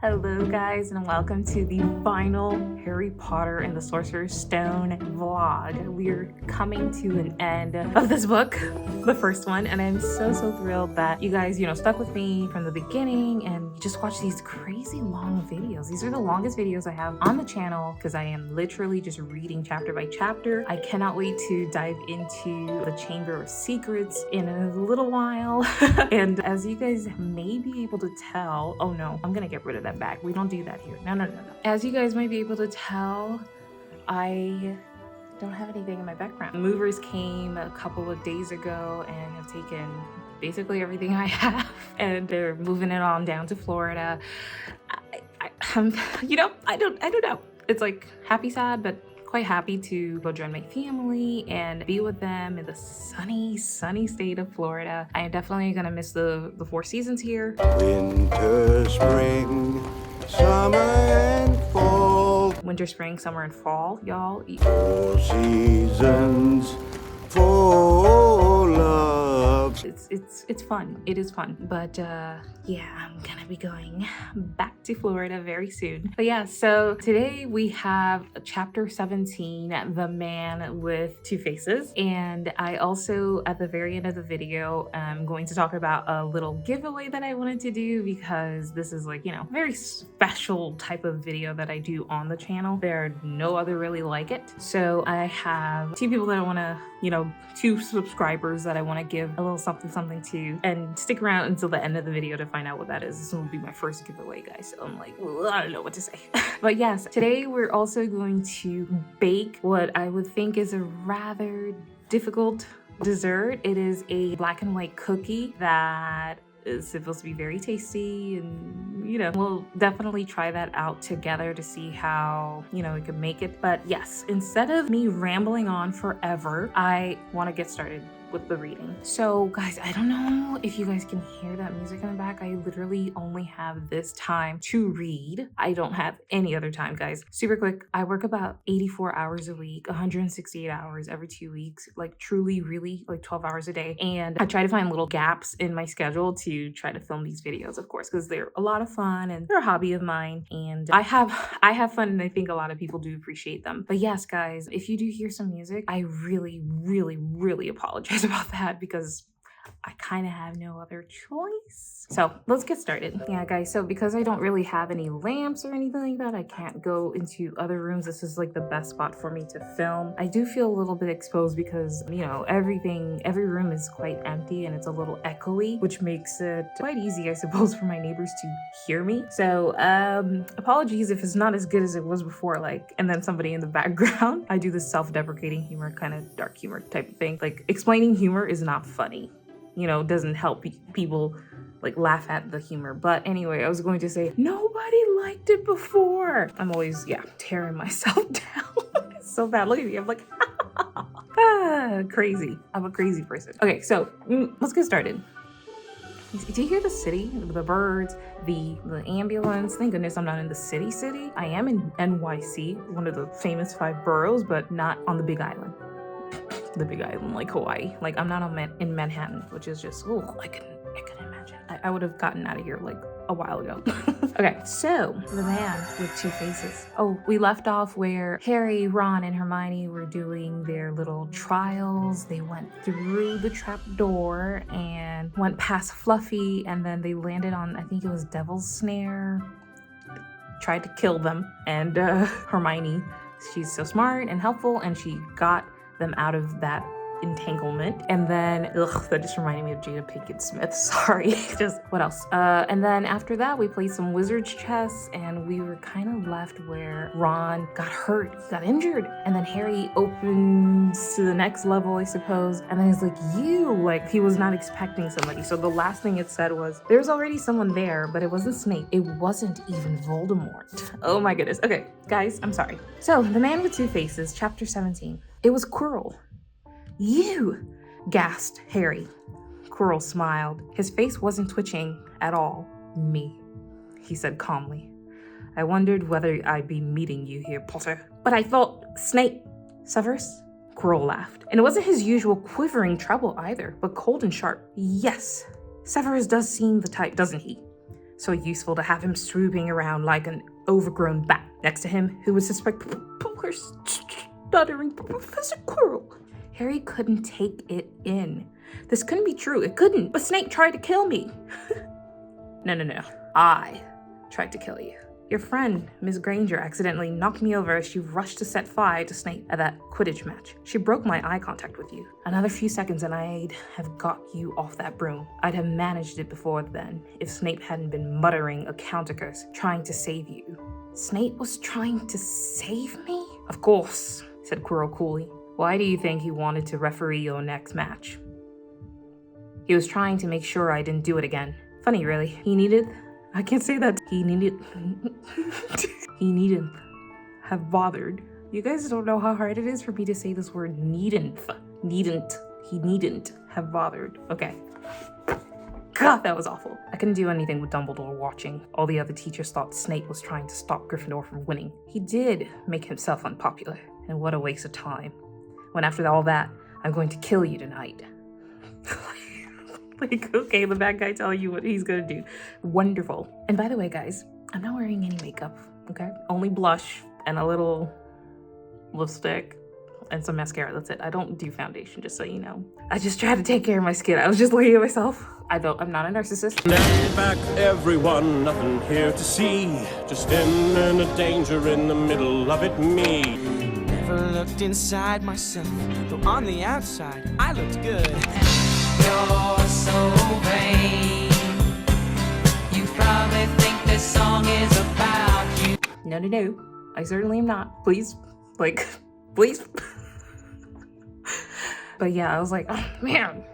Hello guys, and welcome to the final Harry Potter and the Sorcerer's Stone vlog. We're coming to an end of this book, the first one, and I'm so thrilled that you guys, stuck with me from the beginning and you just watched these crazy long videos. These are the longest videos I have on the channel because I am literally just reading chapter by chapter. I cannot wait to dive into the Chamber of Secrets in a little while. And as you guys may be able to tell, oh no, I'm gonna get rid of that bag. We don't do that here. No. As you guys might be able to tell, I don't have anything in my background. Movers came a couple of days ago and have taken basically everything I have, and they're moving it on down to Florida. I don't know. It's like happy, sad, but quite happy to go join my family and be with them in the sunny state of Florida. I am definitely gonna miss the four seasons here. Winter, spring, summer and fall. Winter, spring, summer, and fall, y'all. 4 seasons for love. It's fun. It is fun. But yeah, I'm gonna be going back to Florida very soon. But yeah, so today we have chapter 17, The Man with Two Faces. And I also, at the very end of the video, I'm going to talk about a little giveaway that I wanted to do because this is like, very special type of video that I do on the channel. There are no other really like it. So I have two people that I want to, two subscribers that I want to give a little something to, and stick around until the end of the video to find out what that is. This will be my first giveaway, guys, so I'm like, well, I don't know what to say. But yes, today we're also going to bake what I would think is a rather difficult dessert. It is a black and white cookie that is supposed to be very tasty, and we'll definitely try that out together to see how we can make it. But yes, instead of me rambling on forever, I want to get started with the reading. So guys, I don't know if you guys can hear that music in the back. I literally only have this time to read. I don't have any other time, guys. Super quick, I work about 84 hours a week, 168 hours every 2 weeks, like truly really like 12 hours a day. And I try to find little gaps in my schedule to try to film these videos, of course, because they're a lot of fun and they're a hobby of mine, and I have fun, and I think a lot of people do appreciate them. But yes, guys, if you do hear some music, I really apologize about that because I kind of have no other choice. So let's get started. Yeah, guys, so because I don't really have any lamps or anything like that, I can't go into other rooms. This is like the best spot for me to film. I do feel a little bit exposed because, every room is quite empty and it's a little echoey, which makes it quite easy, I suppose, for my neighbors to hear me. So apologies if it's not as good as it was before, and then somebody in the background. I do this self-deprecating humor, kind of dark humor type of thing. Like, explaining humor is not funny. Doesn't help people laugh at the humor. But anyway, I was going to say, nobody liked it before. I'm always, tearing myself down. It's so bad. Look at me. I'm like, crazy. I'm a crazy person. Okay, so let's get started. Do you hear the city? The birds, the ambulance. Thank goodness I'm not in the city. I am in NYC, one of the famous 5 boroughs, but not on the Big Island. The Big Island, like Hawaii. I'm not in Manhattan, which is just, I can imagine. I would have gotten out of here a while ago. Okay, so The Man with Two Faces. Oh, we left off where Harry, Ron, and Hermione were doing their little trials. They went through the trap door and went past Fluffy, and then they landed on, I think it was Devil's Snare. Tried to kill them, and Hermione, she's so smart and helpful, and she got them out of that entanglement. And then that just reminded me of Jada Pinkett Smith. Sorry. Just what else? And then after that, we played some wizard's chess, and we were kind of left where Ron got injured, and then Harry opens to the next level, I suppose, and then he's like, he was not expecting somebody. So the last thing it said was, there's already someone there, but it wasn't Snape. It wasn't even Voldemort. Oh my goodness. Okay, guys, I'm sorry. So The Man with Two Faces, chapter 17. It was Quirrell. You, gasped Harry. Quirrell smiled. His face wasn't twitching at all. Me, he said calmly. I wondered whether I'd be meeting you here, Potter. But I thought Snape. Severus? Quirrell laughed. And it wasn't his usual quivering treble either, but cold and sharp. Yes, Severus does seem the type, doesn't he? So useful to have him swooping around like an overgrown bat. Next to him, who would suspect poor stuttering Professor Quirrell. Harry couldn't take it in. This couldn't be true. It couldn't. But Snape tried to kill me. No. I tried to kill you. Your friend, Miss Granger, accidentally knocked me over as she rushed to set fire to Snape at that Quidditch match. She broke my eye contact with you. Another few seconds and I'd have got you off that broom. I'd have managed it before then if Snape hadn't been muttering a counter curse, trying to save you. Snape was trying to save me? Of course, said Quirrell coolly. Why do you think he wanted to referee your next match? He was trying to make sure I didn't do it again. Funny, really. I can't say that. He needn't have bothered. You guys don't know how hard it is for me to say this word needn't. He needn't have bothered. Okay. God, that was awful. I couldn't do anything with Dumbledore watching. All the other teachers thought Snape was trying to stop Gryffindor from winning. He did make himself unpopular. And what a waste of time. When after all that, I'm going to kill you tonight. Like, okay, the bad guy telling you what he's gonna do. Wonderful. And by the way, guys, I'm not wearing any makeup, okay? Only blush and a little lipstick and some mascara. That's it. I don't do foundation, just so you know. I just try to take care of my skin. I was just looking at myself. I'm not a narcissist. Stand back, everyone, nothing here to see. Just in a danger in the middle of it, me. Never looked inside myself, though on the outside, I looked good. You're so vain. You probably think this song is about you. No. I certainly am not. Please. Please. But yeah, I was like, oh man,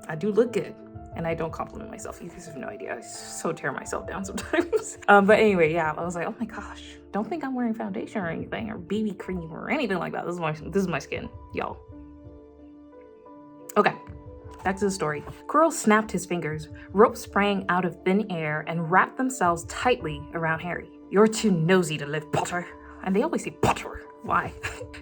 I do look good. And I don't compliment myself. You guys have no idea. I so tear myself down sometimes. But anyway, yeah, I was like, oh my gosh, don't think I'm wearing foundation or anything or BB cream or anything like that. This is my skin, y'all. Okay. Back to the story. Quirrell snapped his fingers. Ropes sprang out of thin air and wrapped themselves tightly around Harry. You're too nosy to live, Potter. And they always say Potter. Why?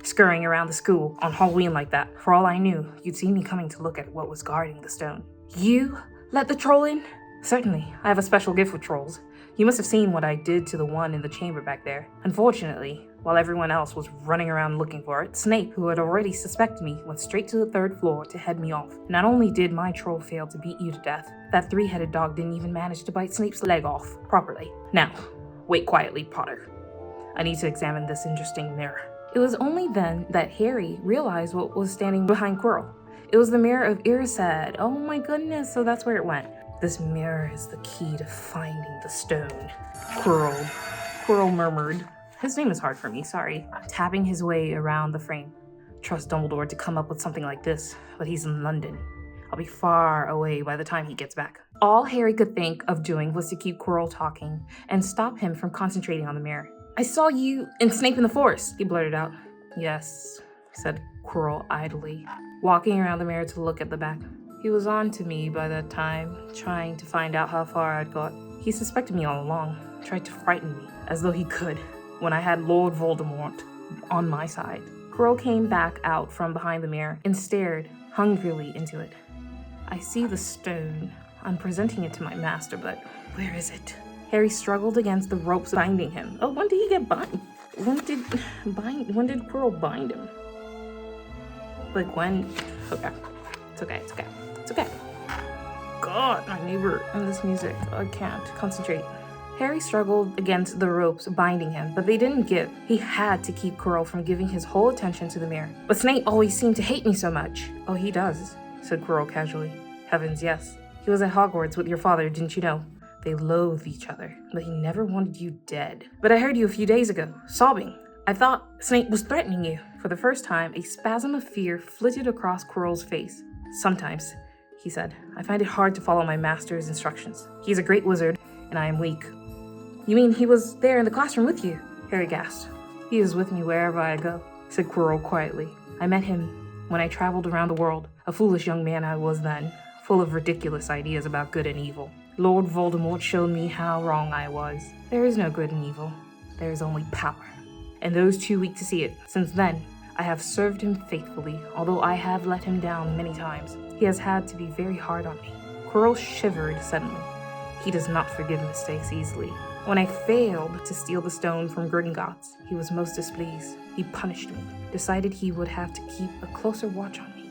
Scurrying around the school on Halloween like that. For all I knew, you'd see me coming to look at what was guarding the stone. You let the troll in? Certainly. I have a special gift with trolls. You must have seen what I did to the one in the chamber back there. Unfortunately, while everyone else was running around looking for it, Snape, who had already suspected me, went straight to the 3rd floor to head me off. Not only did my troll fail to beat you to death, that 3-headed dog didn't even manage to bite Snape's leg off properly. Now, wait quietly, Potter. I need to examine this interesting mirror. It was only then that Harry realized what was standing behind Quirrell. It was the Mirror of Erised. Oh my goodness, so that's where it went. This mirror is the key to finding the stone. Quirrell murmured. His name is hard for me, sorry. Tapping his way around the frame. Trust Dumbledore to come up with something like this, but he's in London. I'll be far away by the time he gets back. All Harry could think of doing was to keep Quirrell talking and stop him from concentrating on the mirror. I saw you and Snape in the forest, he blurted out. Yes, said Quirrell idly, walking around the mirror to look at the back. He was on to me by that time, trying to find out how far I'd got. He suspected me all along, tried to frighten me, as though he could, when I had Lord Voldemort on my side. Quirrell came back out from behind the mirror and stared hungrily into it. I see the stone. I'm presenting it to my master, but where is it? Harry struggled against the ropes binding him. Oh, when did he get bind? When did Quirrell bind him? Like when? Okay. It's okay. God, my neighbor and this music. I can't concentrate. Harry struggled against the ropes binding him, but they didn't give. He had to keep Quirrell from giving his whole attention to the mirror. But Snape always seemed to hate me so much. Oh, he does, said Quirrell casually. Heavens, yes. He was at Hogwarts with your father, didn't you know? They loathed each other, but he never wanted you dead. But I heard you a few days ago, sobbing. I thought Snape was threatening you. For the first time, a spasm of fear flitted across Quirrell's face. Sometimes, he said, I find it hard to follow my master's instructions. He's a great wizard, and I am weak. You mean he was there in the classroom with you? Harry gasped. He is with me wherever I go, said Quirrell quietly. I met him when I traveled around the world. A foolish young man I was then, full of ridiculous ideas about good and evil. Lord Voldemort showed me how wrong I was. There is no good and evil. There is only power. And those too weak to see it. Since then, I have served him faithfully, although I have let him down many times. He has had to be very hard on me. Quirrell shivered suddenly. He does not forgive mistakes easily. When I failed to steal the stone from Gringotts, he was most displeased. He punished me, decided he would have to keep a closer watch on me.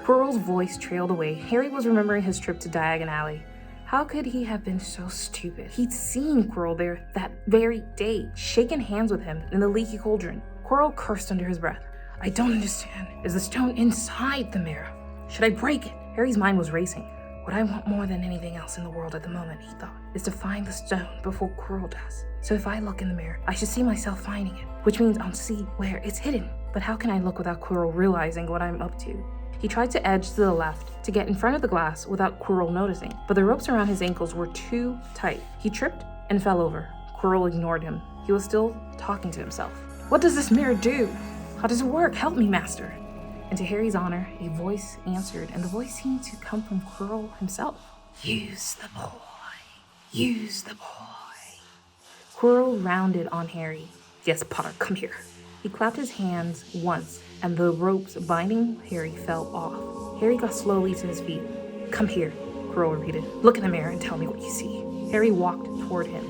Quirrell's voice trailed away. Harry was remembering his trip to Diagon Alley. How could he have been so stupid? He'd seen Quirrell there that very day, shaken hands with him in the leaky cauldron. Quirrell cursed under his breath. I don't understand. Is the stone inside the mirror? Should I break it? Harry's mind was racing. What I want more than anything else in the world at the moment, he thought, is to find the stone before Quirrell does. So if I look in the mirror, I should see myself finding it, which means I'll see where it's hidden. But how can I look without Quirrell realizing what I'm up to? He tried to edge to the left to get in front of the glass without Quirrell noticing, but the ropes around his ankles were too tight. He tripped and fell over. Quirrell ignored him. He was still talking to himself. What does this mirror do? How does it work? Help me, master. And to Harry's honor, a voice answered, and the voice seemed to come from Quirrell himself. Use the boy. Use the boy. Quirrell rounded on Harry. Yes, Potter, come here. He clapped his hands once, and the ropes binding Harry fell off. Harry got slowly to his feet. Come here, Quirrell repeated. Look in the mirror and tell me what you see. Harry walked toward him.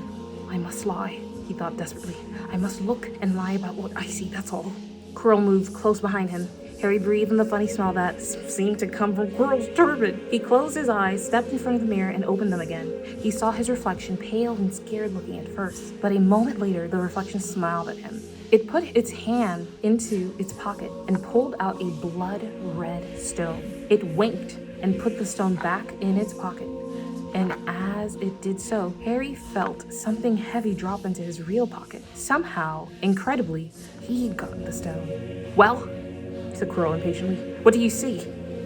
I must lie, he thought desperately. I must look and lie about what I see, that's all. Quirrell moved close behind him. Harry breathed in the funny smell that seemed to come from Quirrell's turban. He closed his eyes, stepped in front of the mirror, and opened them again. He saw his reflection, pale and scared looking at first, but a moment later, the reflection smiled at him. It put its hand into its pocket and pulled out a blood-red stone. It winked and put the stone back in its pocket. And as it did so, Harry felt something heavy drop into his real pocket. Somehow, incredibly, he'd gotten the stone. Well, said Quirrell impatiently, what do you see?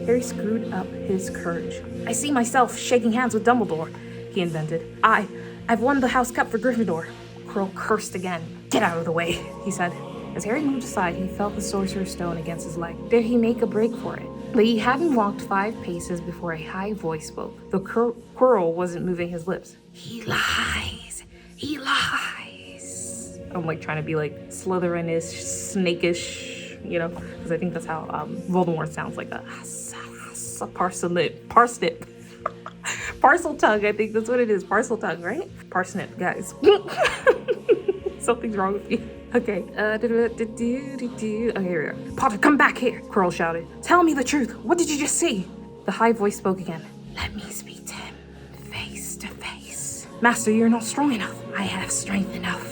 Harry screwed up his courage. I see myself shaking hands with Dumbledore, he invented. I've won the House Cup for Gryffindor. Quirrell cursed again. Get out of the way, he said. As Harry moved aside, he felt the Sorcerer's Stone against his leg. Dare he make a break for it? But he hadn't walked 5 paces before a high voice spoke, though Quirrell wasn't moving his lips. He lies. He lies. I'm like trying to be like Slytherin-ish, snake-ish, you know, because I think that's how Voldemort sounds, like a parsnip. Parcel tongue, I think that's what it is. Parcel tongue, right? Parsnip, guys. Something's wrong with you. Okay. Okay, here we go. Potter, come back here, Quirrell shouted. Tell me the truth. What did you just see? The high voice spoke again. Let me speak to him face to face. Master, you're not strong enough. I have strength enough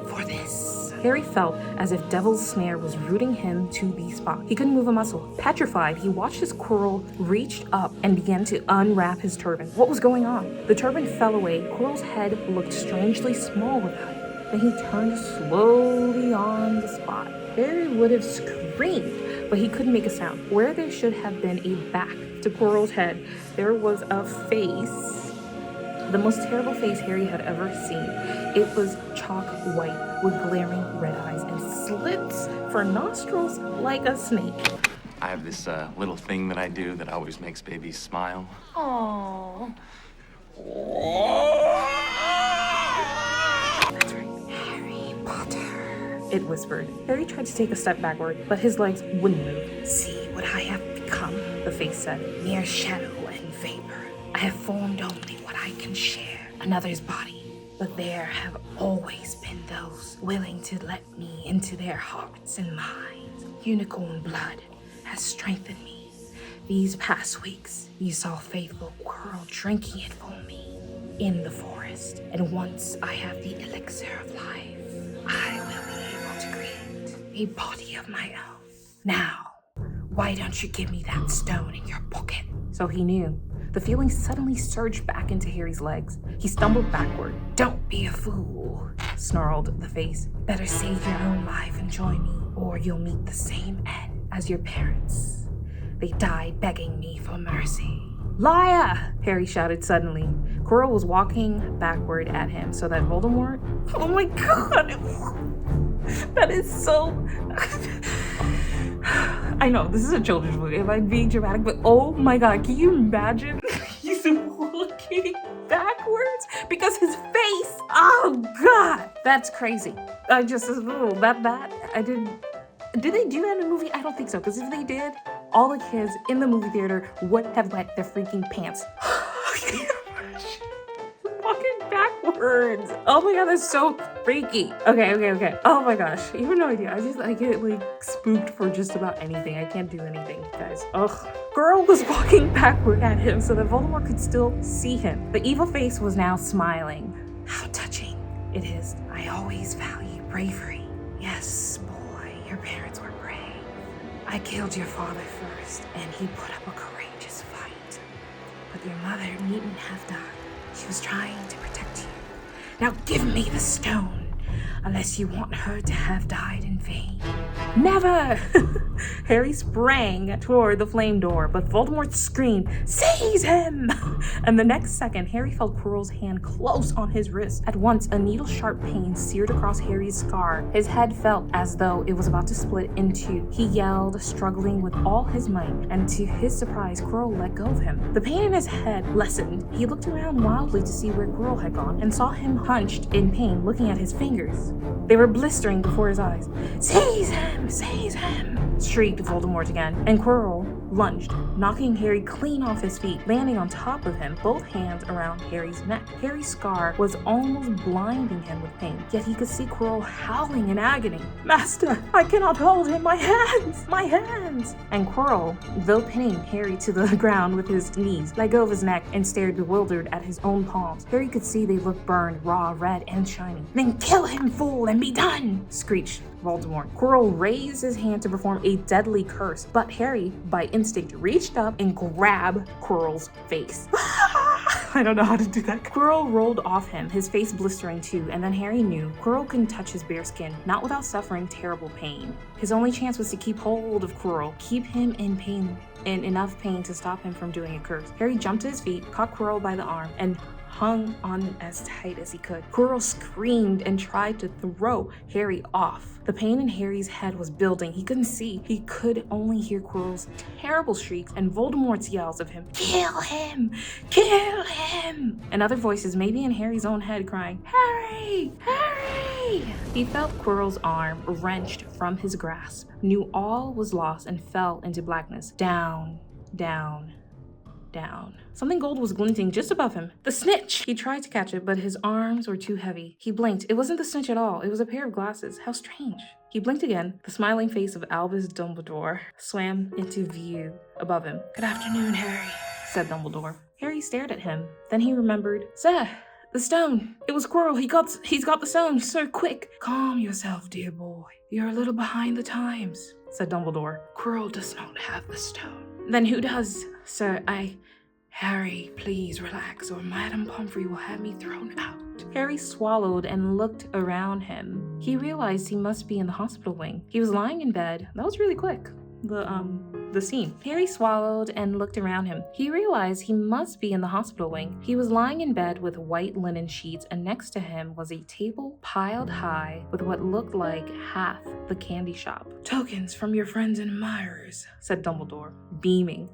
for this. Harry felt as if Devil's Snare was rooting him to the spot. He couldn't move a muscle. Petrified, he watched as Quirrell reached up and began to unwrap his turban. What was going on? The turban fell away. Quirrell's head looked strangely small without it. Then he turned slowly on the spot. Harry would have screamed, but he couldn't make a sound. Where there should have been a back to Quirrell's head, there was a face. The most terrible face Harry had ever seen. It was chalk white with glaring red eyes and slits for nostrils like a snake. I have this little thing that I do that always makes babies smile. Aww. That's right, Harry Potter, it whispered. Harry tried to take a step backward, but his legs wouldn't move. See what I have become, the face said. Mere shadow and vapor. I have formed only what I can share, another's body. But there have always been those willing to let me into their hearts and minds. Unicorn blood has strengthened me. These past weeks, you saw faithful Quirrell drinking it for me in the forest. And once I have the elixir of life, I will be able to create a body of my own. Now, why don't you give me that stone in your pocket? So he knew. The feeling suddenly surged back into Harry's legs. He stumbled backward. Don't be a fool, snarled the face. Better save your own life and join me, or you'll meet the same end as your parents. They died begging me for mercy. Liar! Harry shouted suddenly. Quirrell was walking backward at him so that Voldemort... Oh my god! That is so... I know, this is a children's movie, if I'm being dramatic, but oh my god, can you imagine? He's looking backwards because his face, oh god, that's crazy. I just, did they do that in the movie? I don't think so, because if they did, all the kids in the movie theater would have wet their freaking pants. burns. Oh my god, that's so freaky. Okay. Oh my gosh, you have no idea. I get like spooked for just about anything. I can't do anything, guys. Ugh. Quirrell was walking backward at him so that Voldemort could still see him. The evil face was now smiling. How touching it is. I always value bravery. Yes, boy, your parents were brave. I killed your father first, and he put up a courageous fight. But your mother needn't have died. She was trying to protect you. Now give me the stone, unless you want her to have died in vain. Never! Harry sprang toward the flame door, but Voldemort screamed, "Seize him!" And the next second, Harry felt Quirrell's hand close on his wrist. At once, a needle-sharp pain seared across Harry's scar. His head felt as though it was about to split in two. He yelled, struggling with all his might, and to his surprise, Quirrell let go of him. The pain in his head lessened. He looked around wildly to see where Quirrell had gone, and saw him hunched in pain, looking at his fingers. They were blistering before his eyes. "Seize him! Seize him!" shrieked Voldemort again, and Quirrell lunged, knocking Harry clean off his feet, landing on top of him, both hands around Harry's neck. Harry's scar was almost blinding him with pain, yet he could see Quirrell howling in agony. "Master, I cannot hold him! My hands! My hands!" And Quirrell, though pinning Harry to the ground with his knees, let go of his neck and stared bewildered at his own palms. Harry could see they looked burned, raw, red, and shiny. "Then kill him, fool, and be done!" screeched Voldemort. Quirrell raised his hand to perform a deadly curse, but Harry, by instinct, reached up and grabbed Quirrell's face. I don't know how to do that. Quirrell rolled off him, his face blistering too, and then Harry knew Quirrell couldn't touch his bare skin, not without suffering terrible pain. His only chance was to keep hold of Quirrell, keep him in pain, in enough pain to stop him from doing a curse. Harry jumped to his feet, caught Quirrell by the arm, and hung on as tight as he could. Quirrell screamed and tried to throw Harry off. The pain in Harry's head was building. He couldn't see. He could only hear Quirrell's terrible shrieks and Voldemort's yells of him, "Kill him! Kill him!" And other voices, maybe in Harry's own head, crying, "Harry! Harry!" He felt Quirrell's arm wrenched from his grasp, knew all was lost, and fell into blackness. Down, down, down. Something gold was glinting just above him. The snitch! He tried to catch it, but his arms were too heavy. He blinked. It wasn't the snitch at all. It was a pair of glasses. How strange. He blinked again. The smiling face of Albus Dumbledore swam into view above him. "Good afternoon, Harry," said Dumbledore. Harry stared at him. Then he remembered, "Sir, the stone. It was Quirrell. He's got the stone. Sir, quick." "Calm yourself, dear boy. You're a little behind the times," said Dumbledore. "Quirrell does not have the stone." "Then who does, sir? Harry, please relax, or Madame Pomfrey will have me thrown out." Harry swallowed and looked around him. He realized he must be in the hospital wing. He was lying in bed. That was really quick. The scene. Harry swallowed and looked around him. He realized he must be in the hospital wing. He was lying in bed with white linen sheets, and next to him was a table piled high with what looked like half the candy shop. "Tokens from your friends and admirers," said Dumbledore, beaming.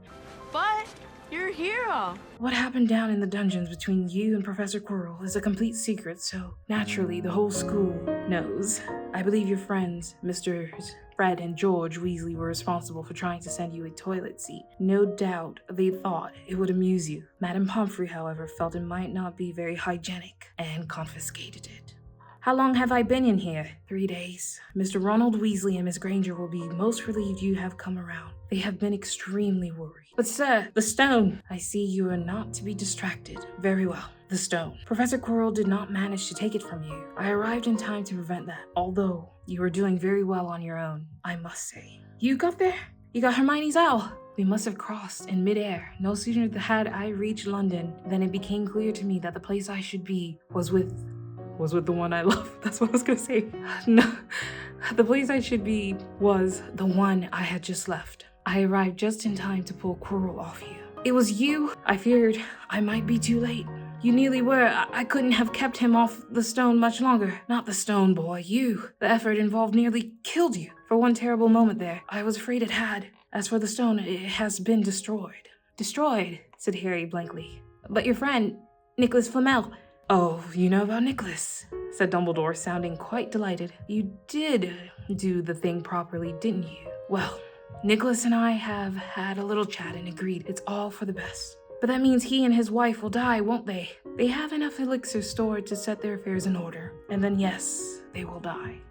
But you're a hero. "What happened down in the dungeons between you and Professor Quirrell is a complete secret, so naturally the whole school knows. I believe your friends, Mr. Fred and George Weasley, were responsible for trying to send you a toilet seat. No doubt they thought it would amuse you. Madame Pomfrey, however, felt it might not be very hygienic and confiscated it. How long have I been in here? 3 days. Mr. Ronald Weasley and Miss Granger will be most relieved you have come around. They have been extremely worried. But sir, the stone! I see you are not to be distracted. Very well. The stone. Professor Quirrell did not manage to take it from you. I arrived in time to prevent that, although you were doing very well on your own, I must say. You got there? You got Hermione's owl? We must have crossed in midair. No sooner had I reached London than it became clear to me that the place I should be was with the one I love. That's what I was gonna say. No, the place I should be was the one I had just left. I arrived just in time to pull Quirrell off you. It was you. I feared I might be too late. You nearly were. I couldn't have kept him off the stone much longer. Not the stone, boy, you. The effort involved nearly killed you. For one terrible moment there, I was afraid it had. As for the stone, it has been destroyed. Destroyed, said Harry blankly. But your friend, Nicholas Flamel. Oh, you know about Nicholas, said Dumbledore, sounding quite delighted. You did do the thing properly, didn't you? Well, Nicholas and I have had a little chat and agreed it's all for the best. But that means he and his wife will die, won't they? they have enough elixir stored to set their affairs in order. And then yes, they will die.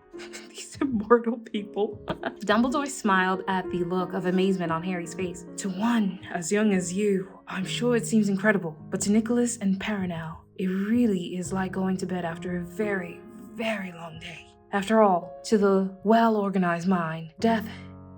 These immortal people. Dumbledore smiled at the look of amazement on Harry's face. To one as young as you, I'm sure it seems incredible. But to Nicholas and Perenelle, it really is like going to bed after a very, very long day. After all, to the well-organized mind, death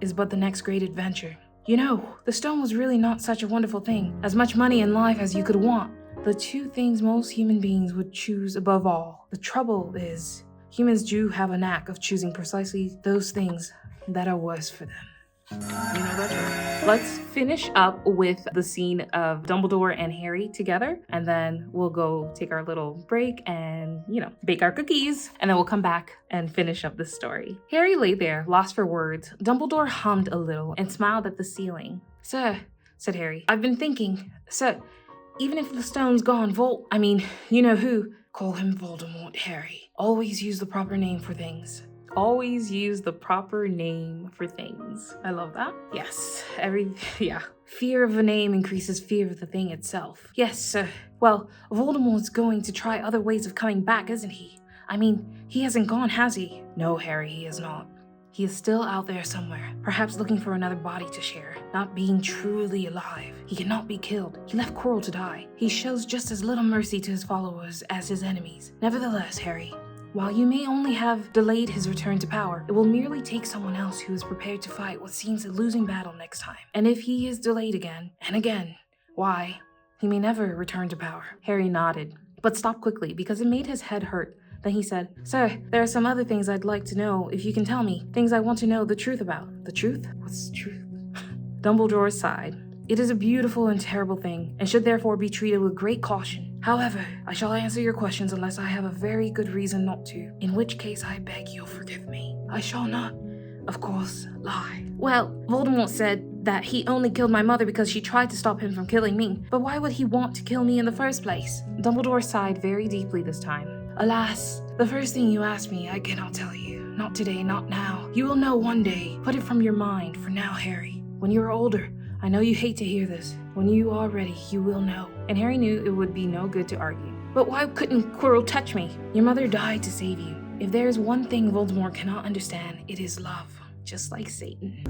is but the next great adventure. You know, the stone was really not such a wonderful thing. As much money in life as you could want. The two things most human beings would choose above all. The trouble is, humans do have a knack of choosing precisely those things that are worse for them. You know that's right. Let's finish up with the scene of Dumbledore and Harry together, and then we'll go take our little break and, bake our cookies, and then we'll come back and finish up the story. Harry lay there, lost for words. Dumbledore hummed a little and smiled at the ceiling. Sir, said Harry, I've been thinking, sir, even if the stone's gone, you know who? Call him Voldemort, Harry. Always use the proper name for things. Always use the proper name for things. I love that. Yes, Fear of a name increases fear of the thing itself. Yes, sir. Well, Voldemort's going to try other ways of coming back, isn't he? He hasn't gone, has he? No, Harry, he is not. He is still out there somewhere, perhaps looking for another body to share, not being truly alive. He cannot be killed. He left Quirrell to die. He shows just as little mercy to his followers as his enemies. Nevertheless, Harry, while you may only have delayed his return to power, it will merely take someone else who is prepared to fight what seems a losing battle next time. And if he is delayed again and again, why, he may never return to power. Harry nodded, but stopped quickly because it made his head hurt. Then he said, Sir, there are some other things I'd like to know if you can tell me. Things I want to know the truth about. The truth? What's truth? Dumbledore sighed. It is a beautiful and terrible thing, and should therefore be treated with great caution. However, I shall answer your questions unless I have a very good reason not to, in which case I beg you'll forgive me. I shall not, of course, lie. Well, Voldemort said that he only killed my mother because she tried to stop him from killing me, but why would he want to kill me in the first place? Dumbledore sighed very deeply this time. Alas, the first thing you asked me, I cannot tell you. Not today, not now. You will know one day. Put it from your mind for now, Harry. When you are older, I know you hate to hear this. When you are ready, you will know. And Harry knew it would be no good to argue. But why couldn't Quirrell touch me? Your mother died to save you. If there is one thing Voldemort cannot understand, it is love. Just like Satan.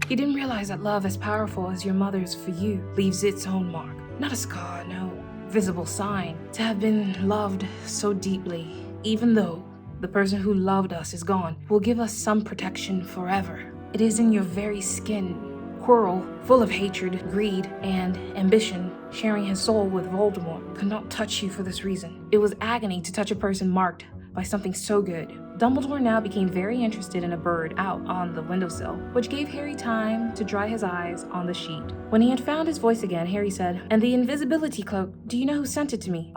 He didn't realize that love as powerful as your mother's for you leaves its own mark. Not a scar, no visible sign. To have been loved so deeply, even though the person who loved us is gone, will give us some protection forever. It is in your very skin. Quirrell, full of hatred, greed, and ambition, sharing his soul with Voldemort, could not touch you for this reason. It was agony to touch a person marked by something so good. Dumbledore now became very interested in a bird out on the windowsill, which gave Harry time to dry his eyes on the sheet. When he had found his voice again, Harry said, And the invisibility cloak, do you know who sent it to me?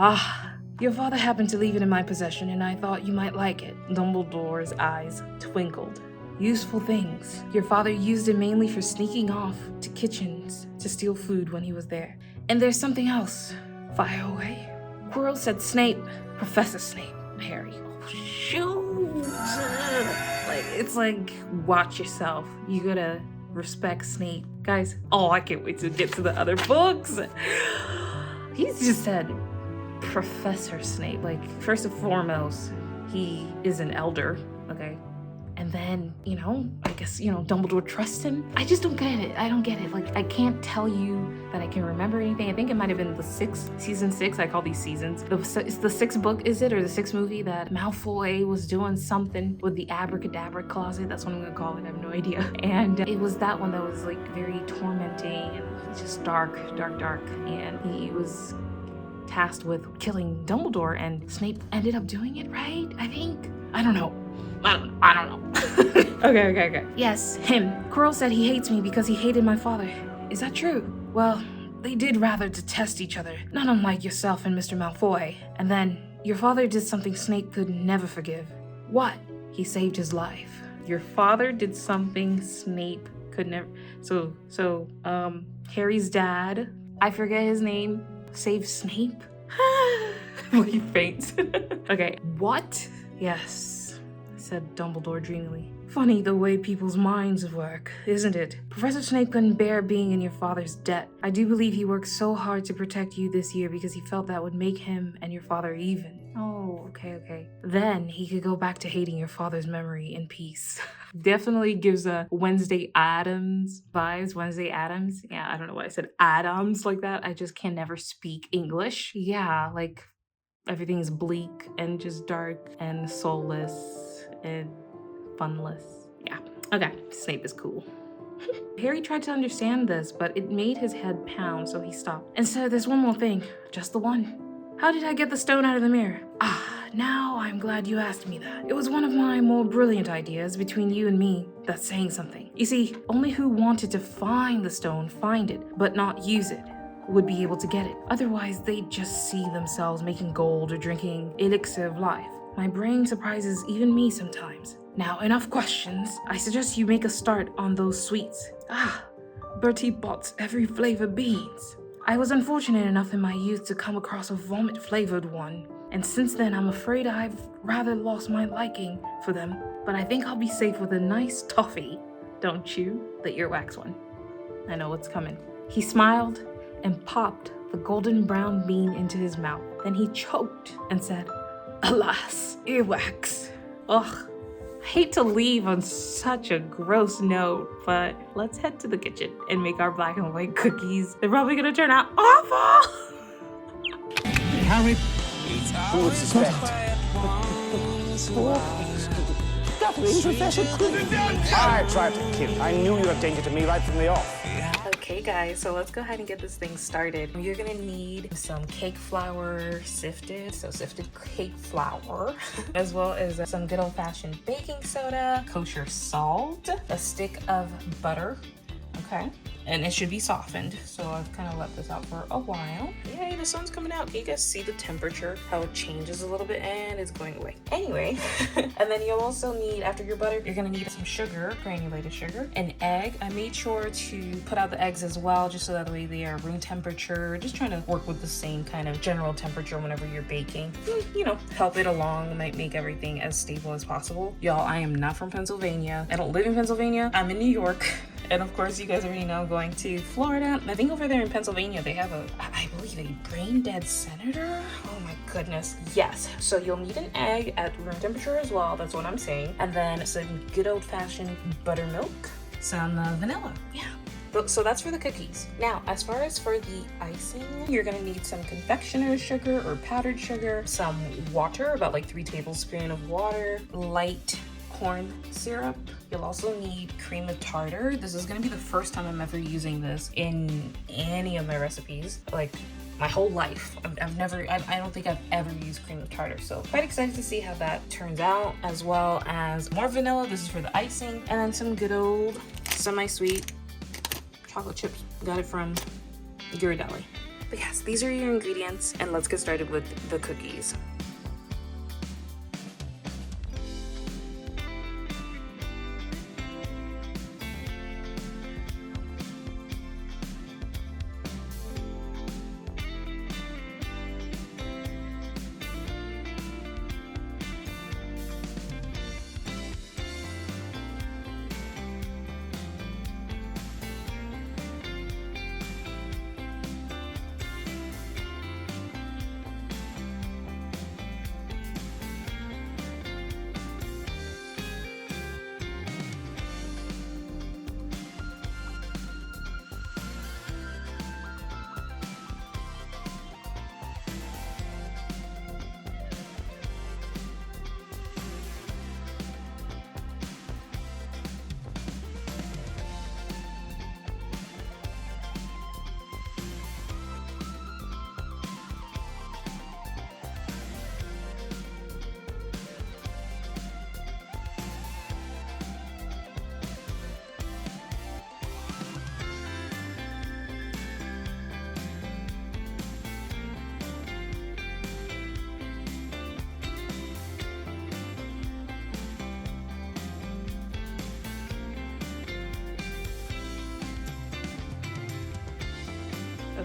Your father happened to leave it in my possession, and I thought you might like it. Dumbledore's eyes twinkled. Useful things. Your father used it mainly for sneaking off to kitchens to steal food when he was there. And there's something else. Fire away. Quirrell said Snape. Professor Snape. Harry. Oh, shoot. It's like, watch yourself. You gotta respect Snape. Guys, I can't wait to get to the other books. He's just said Professor Snape. First and foremost, he is an elder, okay? And then, I guess, Dumbledore trusts him. I just don't get it. I don't get it. I can't tell you that I can remember anything. I think it might have been season 6. I call these seasons. It's the 6th book, is it? Or the 6th movie that Malfoy was doing something with the abracadabra closet. That's what I'm gonna call it. I have no idea. And it was that one that was very tormenting and just dark. And he was tasked with killing Dumbledore, and Snape ended up doing it, right? I think. I don't know. Okay. Yes, him. Quirrell said he hates me because he hated my father. Is that true? Well, they did rather detest each other, not unlike yourself and Mr. Malfoy. And then, your father did something Snape could never forgive. What? He saved his life. Your father did something Snape could never... So, Harry's dad, I forget his name, saved Snape? He faints. Okay, what? Yes. said Dumbledore dreamily. Funny the way people's minds work, isn't it? Professor Snape couldn't bear being in your father's debt. I do believe he worked so hard to protect you this year because he felt that would make him and your father even. Oh, okay. Then he could go back to hating your father's memory in peace. Definitely gives a Wednesday Addams vibes. Wednesday Addams? Yeah, I don't know why I said Adams like that. I just can never speak English. Yeah, like everything's bleak and just dark and soulless and funless. Yeah. Okay, Snape is cool. Harry tried to understand this, but it made his head pound, so he stopped. And so there's one more thing. Just the one. How did I get the stone out of the mirror? Now I'm glad you asked me that. It was one of my more brilliant ideas between you and me that's saying something. You see, only who wanted to find the stone find it, but not use it, would be able to get it. Otherwise, they'd just see themselves making gold or drinking elixir of life. My brain surprises even me sometimes. Now, enough questions. I suggest you make a start on those sweets. Bertie Bott's every flavor beans. I was unfortunate enough in my youth to come across a vomit-flavored one, and since then I'm afraid I've rather lost my liking for them, but I think I'll be safe with a nice toffee. Don't you? The earwax one. I know what's coming. He smiled and popped the golden brown bean into his mouth. Then he choked and said, "Alas, earwax." Ugh. I hate to leave on such a gross note, but let's head to the kitchen and make our black and white cookies. They're probably gonna turn out awful. Harry, who would suspect? Definitely, he's Professor Quirrell. I tried to kill. I knew you were a danger to me right from the off. Okay guys, so let's go ahead and get this thing started. You're gonna need some cake flour sifted, so sifted cake flour, as well as some good old-fashioned baking soda, kosher salt, a stick of butter, okay? And it should be softened, so I've kind of let this out for a while. Yay, the sun's coming out. Can you guys see the temperature? How it changes a little bit and it's going away. Anyway, and then you'll also need, after your butter, you're gonna need some sugar, granulated sugar, an egg. I made sure to put out the eggs as well, just so that way they are room temperature. Just trying to work with the same kind of general temperature whenever you're baking. You know, help it along, might make everything as stable as possible. Y'all, I am not from Pennsylvania. I don't live in Pennsylvania. I'm in New York. And of course, you guys already know, going to Florida. I think over there in Pennsylvania, they have I believe a brain dead senator. Oh my goodness. Yes. So you'll need an egg at room temperature as well. That's what I'm saying. And then some good old fashioned buttermilk, some vanilla. Yeah. So that's for the cookies. Now, as far as for the icing, you're gonna need some confectioner's sugar or powdered sugar, some water, about like 3 tablespoons of water, light corn syrup. You'll also need cream of tartar. This is gonna be the first time I'm ever using this in any of my recipes, like my whole life. I don't think I've ever used cream of tartar, so quite excited to see how that turns out, as well as more vanilla. This is for the icing, and then some good old semi-sweet chocolate chips. Got it from Ghirardelli. But yes, these are your ingredients, and let's get started with the cookies.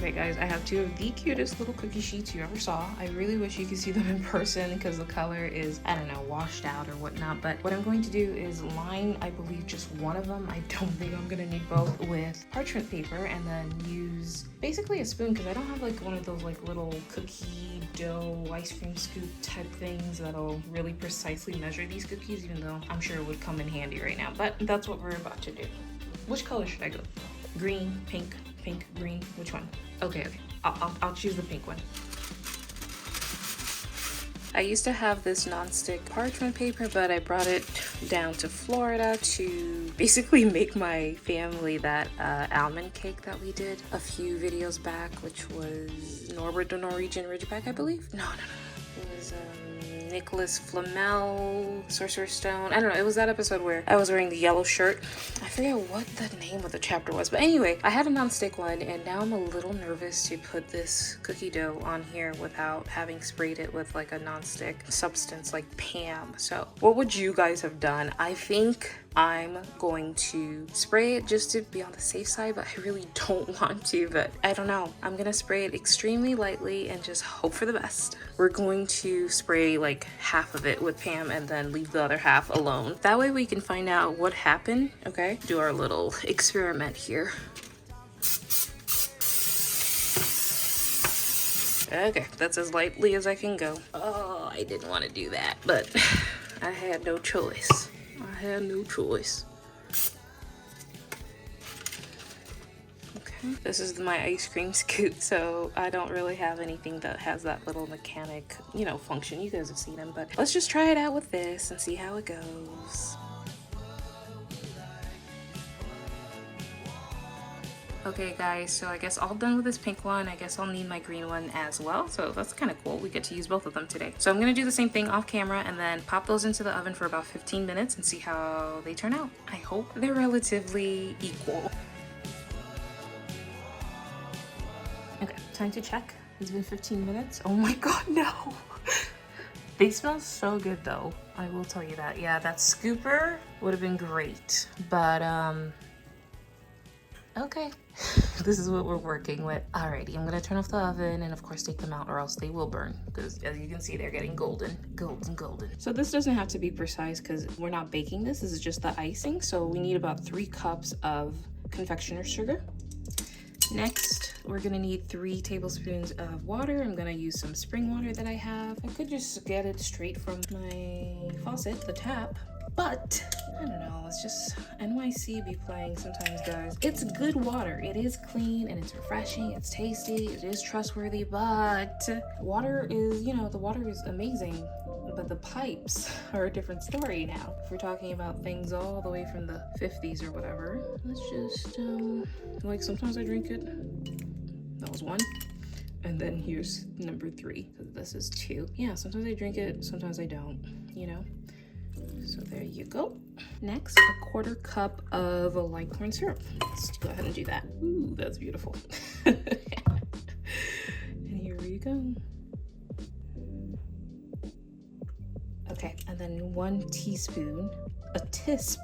Okay guys, I have two of the cutest little cookie sheets you ever saw. I really wish you could see them in person because the color is, I don't know, washed out or whatnot. But what I'm going to do is line, I believe, just one of them. I don't think I'm gonna need both, with parchment paper, and then use basically a spoon because I don't have like one of those like little cookie dough ice cream scoop type things that'll really precisely measure these cookies, even though I'm sure it would come in handy right now. But that's what we're about to do. Which color should I go? Green, pink, green, which one? Okay, I'll choose the pink one. I used to have this non-stick parchment paper, but I brought it down to Florida to basically make my family that almond cake that we did a few videos back, which was Norbert the Norwegian Ridgeback, I believe? No. It was Nicholas Flamel, Sorcerer Stone. I don't know, it was that episode where I was wearing the yellow shirt. I forget what the name of the chapter was, but anyway, I had a non-stick one, and now I'm a little nervous to put this cookie dough on here without having sprayed it with like a non-stick substance like Pam. So what would you guys have done? I think I'm going to spray it just to be on the safe side, but I really don't want to, but I don't know. I'm gonna spray it extremely lightly and just hope for the best. We're going to spray like half of it with Pam and then leave the other half alone. That way we can find out what happened, okay? Do our little experiment here. Okay, that's as lightly as I can go. Oh, I didn't want to do that, but I had no choice. Okay, this is my ice cream scoop, so I don't really have anything that has that little mechanic, you know, function. You guys have seen them, but let's just try it out with this and see how it goes. Okay guys, so I guess all done with this pink one. I guess I'll need my green one as well. So that's kind of cool. We get to use both of them today. So I'm gonna do the same thing off camera and then pop those into the oven for about 15 minutes and see how they turn out. I hope they're relatively equal. Okay, time to check. It's been 15 minutes. Oh my God, no. They smell so good though. I will tell you that. Yeah, that scooper would have been great, but okay. This is what we're working with. Alrighty, I'm gonna turn off the oven and of course take them out or else they will burn because as you can see, they're getting golden. So this doesn't have to be precise because we're not baking this. This is just the icing. So we need about 3 cups of confectioner's sugar. Next, we're gonna need 3 tablespoons of water. I'm gonna use some spring water that I have. I could just get it straight from my faucet, the tap, but I don't know, it's just NYC be playing sometimes, guys. It's good water. It is clean and it's refreshing, it's tasty, it is trustworthy, but water is, you know, the water is amazing, but the pipes are a different story now. If we're talking about things all the way from the 50s or whatever, let's just, like sometimes I drink it. That was 1. And then here's number 3, because this is 2. Yeah, sometimes I drink it, sometimes I don't, you know? So there you go. Next, a 1/4 cup of light corn syrup. Let's go ahead and do that. Ooh, that's beautiful. And here we go. Okay, and then 1 teaspoon, a tisp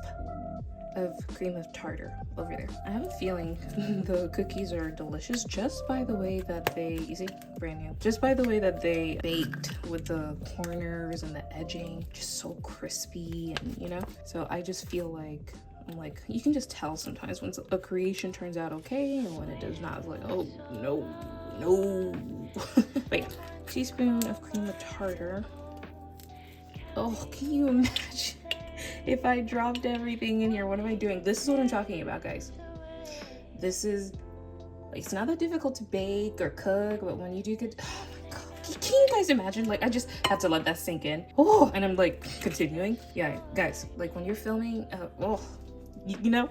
of cream of tartar over there. I have a feeling the cookies are delicious just by the way that they, you see, brand new. Just by the way that they baked with the corners and the edging, just so crispy and, you know? So I just feel like, I'm like, you can just tell sometimes when a creation turns out okay and when it does not. It's like, oh, no. But yeah, teaspoon of cream of tartar. Oh, can you imagine? If I dropped everything in here, what am I doing? This is what I'm talking about, guys. This is, it's not that difficult to bake or cook, but when you do get, oh my God. Can you guys imagine? Like, I just had to let that sink in. Oh, and I'm like continuing. Yeah, guys, like when you're filming, you know.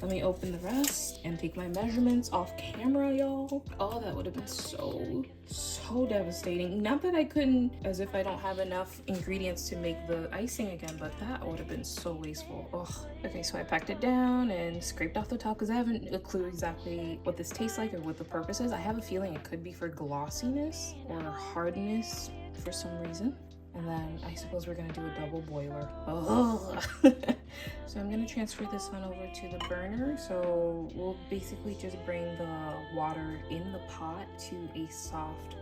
Let me open the rest and take my measurements off camera, y'all. Oh, that would have been so devastating. Not that I couldn't, as if I don't have enough ingredients to make the icing again, but that would have been so wasteful. Oh, okay, so I packed it down and scraped off the top because I haven't a clue exactly what this tastes like or what the purpose is. I have a feeling it could be for glossiness or hardness for some reason. And then I suppose we're gonna do a double boiler. Oh. So I'm gonna transfer this one over to the burner. So we'll basically just bring the water in the pot to a soft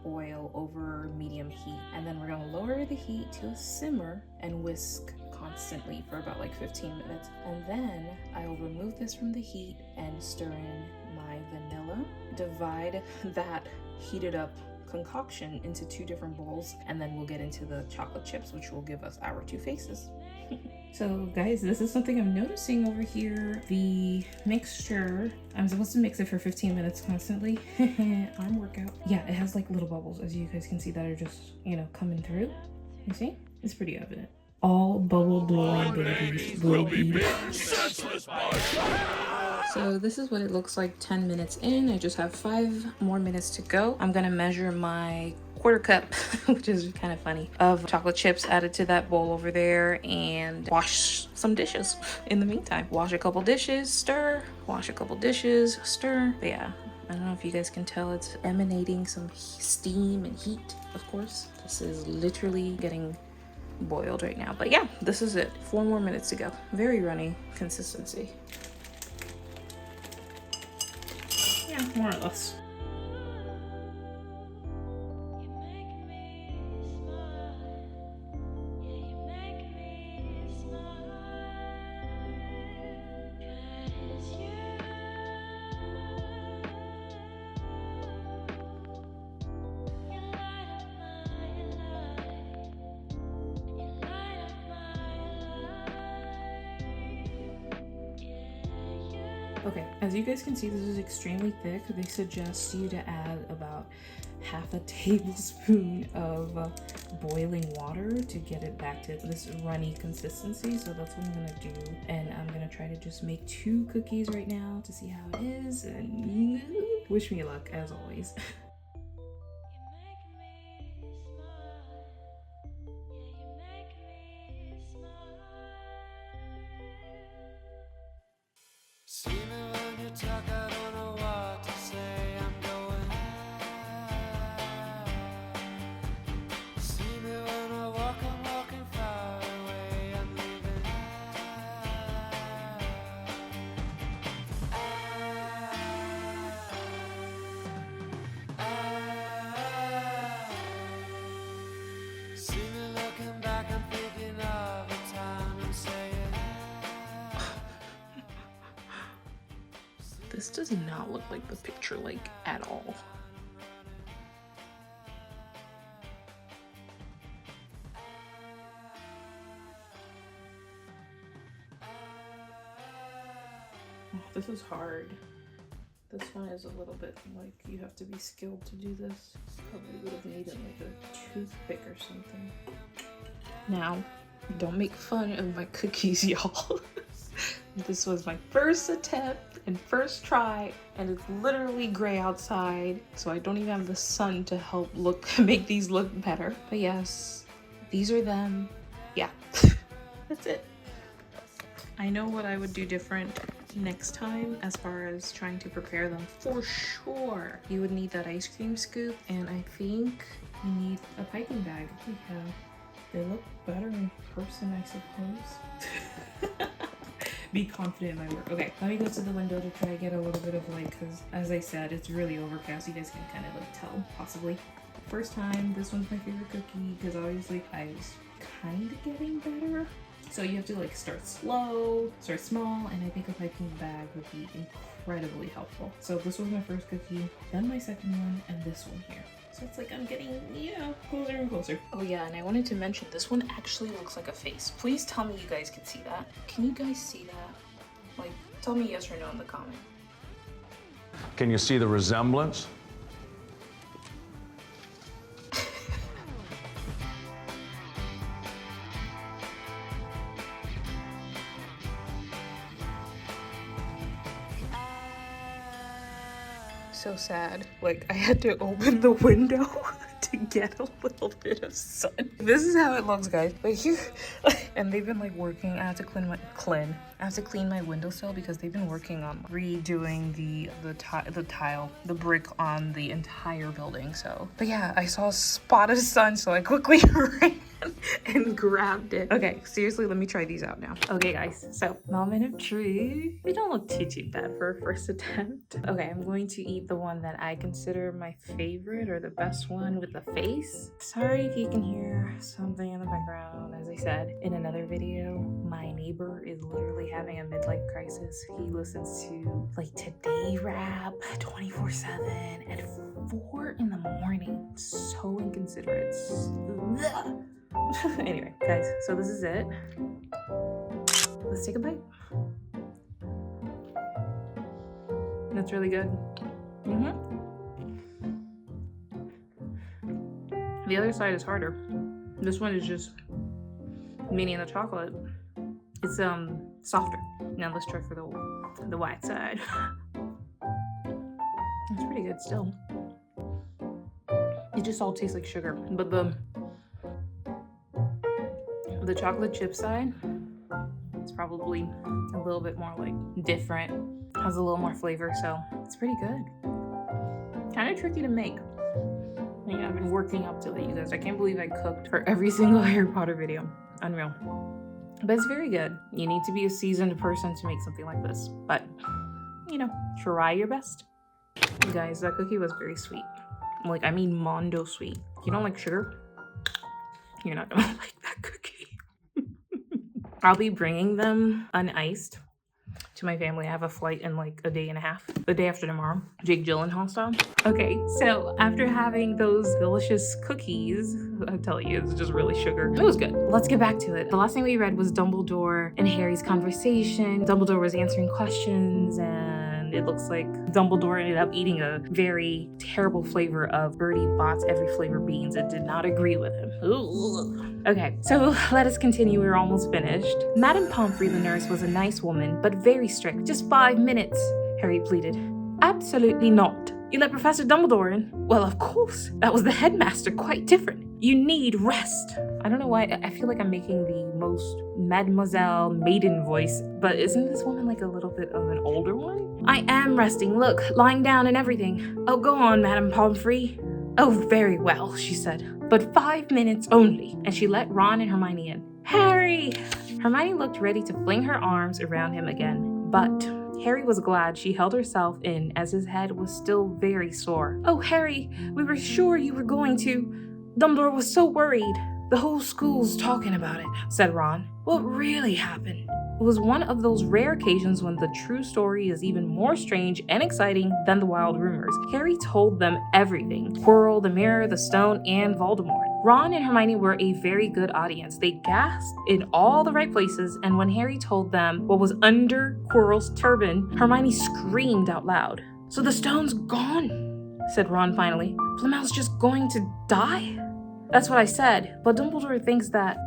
boil over medium heat. And then we're gonna lower the heat to a simmer and whisk constantly for about like 15 minutes. And then I will remove this from the heat and stir in my vanilla. Divide that heated up concoction into 2 different bowls, and then we'll get into the chocolate chips, which will give us our 2 faces. So guys, this is something I'm noticing over here. The mixture, I'm supposed to mix it for 15 minutes constantly. Arm workout. Yeah, it has like little bubbles, as you guys can see, that are just, you know, coming through. You see? It's pretty evident. All bubble blowing babies will be senseless. So this is what it looks like 10 minutes in. I just have 5 more minutes to go. I'm gonna measure my quarter cup, which is kind of funny, of chocolate chips added to that bowl over there, and wash some dishes in the meantime. Wash a couple dishes, stir, wash a couple dishes, stir. But yeah, I don't know if you guys can tell, it's emanating some steam and heat, of course. This is literally getting boiled right now. But yeah, this is it. 4 more minutes to go. Very runny consistency. Yeah, more or less. Okay, as you guys can see, this is extremely thick. They suggest you to add about half a tablespoon of boiling water to get it back to this runny consistency. So that's what I'm gonna do. And I'm gonna try to just make 2 cookies right now to see how it is. And wish me luck, as always. See me when you talk, I don't know what to say. I'm going. See me when I walk, I'm walking far away. I'm leaving. See me looking back, I'm thinking of a time and saying. This does not look like the picture, like, at all. Oh, this is hard. This one is a little bit like you have to be skilled to do this. Probably would have needed like a toothpick or something. Now, don't make fun of my cookies, y'all. This was my first attempt and first try, and it's literally gray outside, so I don't even have the sun to help make these look better. But yes, these are them. Yeah, that's it. I know what I would do different next time as far as trying to prepare them. For sure, you would need that ice cream scoop, and I think you need a piping bag. Yeah, they look better in person, I suppose. Be confident in my work. Okay, let me go to the window to try to get a little bit of light, because as I said, it's really overcast. You guys can kind of like tell, possibly. First time, this one's my favorite cookie, because obviously I was kind of getting better. So you have to like start slow, start small, and I think a piping bag would be incredibly helpful. So this was my first cookie, then my second one, and this one here. So it's like I'm getting, you know, closer and closer. Oh yeah, and I wanted to mention this one actually looks like a face. Please tell me you guys can see that. Can you guys see that? Like, tell me yes or no in the comment. Can you see the resemblance? So sad. Like, I had to open the window to get a little bit of sun. This is how it looks, guys. But here, and they've been like working. I have to clean my windowsill because they've been working on redoing the brick on the entire building. So, but yeah, I saw a spot of sun, so I quickly ran and grabbed it. Okay, seriously, let me try these out now. Okay, guys, so moment of truth. They don't look too bad for a first attempt. Okay, I'm going to eat the one that I consider my favorite or the best one with the face. Sorry if you can hear something in the background. As I said in another video, my neighbor is literally having a midlife crisis. He listens to like Today Rap 24/7 at 4 in the morning. So inconsiderate. Anyway, guys, so this is it. Let's take a bite. That's really good. The other side is harder. This one is just meaning the chocolate. It's softer. Now let's try for the white side. It's pretty good still. It just all tastes like sugar, but the chocolate chip side, it's probably a little bit more like different, has a little more flavor, so it's pretty good. Kind of tricky to make. Yeah, I've been working up to it, you guys. I can't believe I cooked for every single Harry Potter video. Unreal. But it's very good. You need to be a seasoned person to make something like this, but you know, try your best. You guys, that cookie was very sweet. Like, I mean mondo sweet. If you don't like sugar, you're not gonna like that cookie. I'll be bringing them uniced to my family. I have a flight in like a day and a half, the day after tomorrow, Jake Gyllenhaal style. Okay, so after having those delicious cookies, I tell you, it's just really sugar. It was good. Let's get back to it. The last thing we read was Dumbledore and Harry's conversation. Dumbledore was answering questions, and it looks like Dumbledore ended up eating a very terrible flavor of Bertie Bott's Every Flavor Beans. It did not agree with him. Ooh. Okay, so let us continue. We're almost finished. Madame Pomfrey, the nurse, was a nice woman, but very strict. Just 5 minutes, Harry pleaded. Absolutely not. You let Professor Dumbledore in? Well, of course. That was the headmaster. Quite different. You need rest. I don't know why. I feel like I'm making the most Mademoiselle maiden voice, but isn't this woman like a little bit of an older one? I am resting. Look, lying down and everything. Oh, go on, Madame Pomfrey. Oh, very well, she said. But 5 minutes only. And she let Ron and Hermione in. Harry! Hermione looked ready to fling her arms around him again, but Harry was glad she held herself in as his head was still very sore. Oh, Harry, we were sure you were going to. Dumbledore was so worried. The whole school's talking about it, said Ron. What really happened? It was one of those rare occasions when the true story is even more strange and exciting than the wild rumors. Harry told them everything. Quirrell, the mirror, the stone, and Voldemort. Ron and Hermione were a very good audience. They gasped in all the right places, and when Harry told them what was under Quirrell's turban, Hermione screamed out loud. So the stone's gone, said Ron finally. Flamel's just going to die? That's what I said, but Dumbledore thinks that,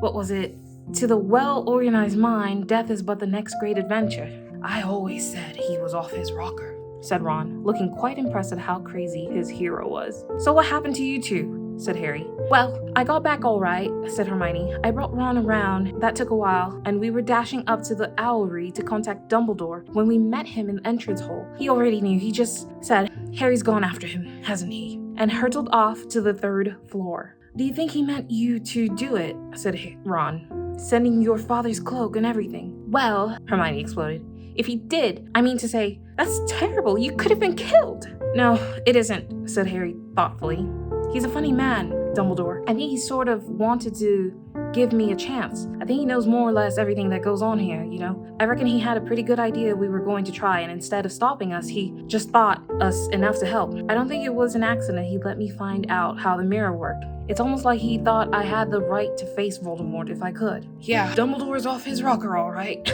to the well-organized mind, death is but the next great adventure. I always said he was off his rocker, said Ron, looking quite impressed at how crazy his hero was. So what happened to you two? Said Harry. Well, I got back all right, said Hermione. I brought Ron around. That took a while, and we were dashing up to the owlry to contact Dumbledore when we met him in the entrance hall. He already knew. He just said, Harry's gone after him, hasn't he? And hurtled off to the 3rd floor. Do you think he meant you to do it? Said Ron. Sending your father's cloak and everything. Well, Hermione exploded. If he did, I mean to say, that's terrible. You could have been killed. No, it isn't, said Harry thoughtfully. He's a funny man, Dumbledore. I think he sort of wanted to give me a chance. I think he knows more or less everything that goes on here, you know? I reckon he had a pretty good idea we were going to try, and instead of stopping us, he just thought us enough to help. I don't think it was an accident he let me find out how the mirror worked. It's almost like he thought I had the right to face Voldemort if I could. Yeah, Dumbledore's off his rocker, all right,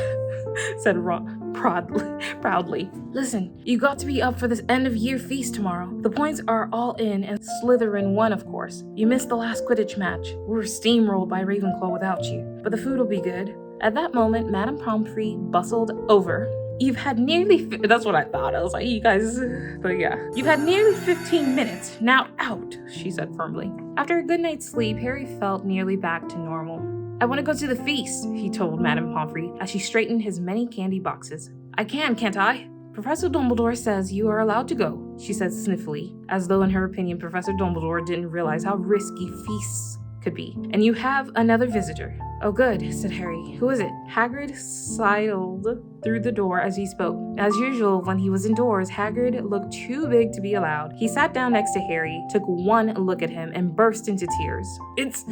said Ron proudly. Listen, you got to be up for this end-of-year feast tomorrow. The points are all in, and Slytherin won, of course. You missed the last Quidditch match. We were steamrolled by Ravenclaw without you, but the food will be good. At that moment, Madame Pomfrey bustled over. You've had nearly, that's what I thought. I was like, you guys, but yeah. You've had nearly 15 minutes. Now out, she said firmly. After a good night's sleep, Harry felt nearly back to normal. I want to go to the feast, he told Madame Pomfrey as she straightened his many candy boxes. I can, can't I? Professor Dumbledore says you are allowed to go, she said sniffily, as though in her opinion Professor Dumbledore didn't realize how risky feasts could be. And you have another visitor. Oh good, said Harry. Who is it? Hagrid sidled through the door as he spoke. As usual, when he was indoors, Hagrid looked too big to be allowed. He sat down next to Harry, took one look at him, and burst into tears. It's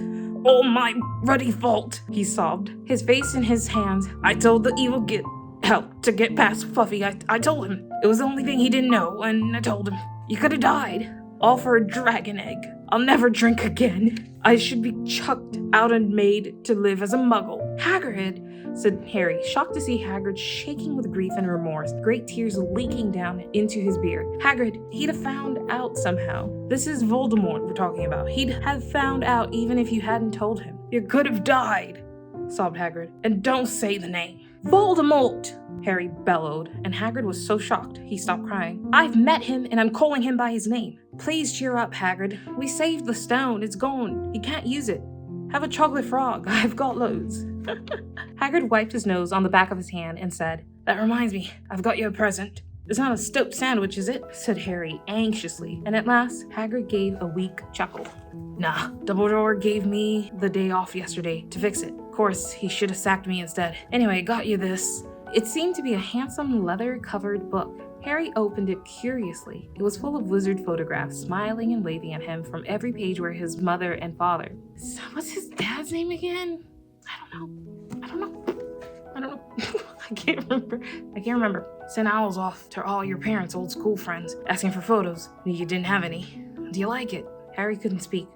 all my ruddy fault, he sobbed, his face in his hands. I told the evil git help to get past Fluffy. I told him. It was the only thing he didn't know, and I told him. You could have died. All for a dragon egg. I'll never drink again. I should be chucked out and made to live as a muggle. Hagrid, said Harry, shocked to see Hagrid shaking with grief and remorse, great tears leaking down into his beard. Hagrid, he'd have found out somehow. This is Voldemort we're talking about. He'd have found out even if you hadn't told him. You could have died, sobbed Hagrid. And don't say the name. Voldemort! Harry bellowed, and Hagrid was so shocked he stopped crying. I've met him, and I'm calling him by his name. Please cheer up, Hagrid. We saved the stone. It's gone. He can't use it. Have a chocolate frog. I've got loads. Hagrid wiped his nose on the back of his hand and said, That reminds me, I've got you a present. It's not a stoat sandwich, is it? Said Harry anxiously, and at last, Hagrid gave a weak chuckle. Nah, Dumbledore gave me the day off yesterday to fix it. Of course, he should have sacked me instead. Anyway, got you this. It seemed to be a handsome leather-covered book. Harry opened it curiously. It was full of wizard photographs, smiling and waving at him. From every page were his mother and father. So what's his dad's name again? I don't know. I can't remember. Sent owls off to all your parents' old school friends, asking for photos. You didn't have any. Do you like it? Harry couldn't speak.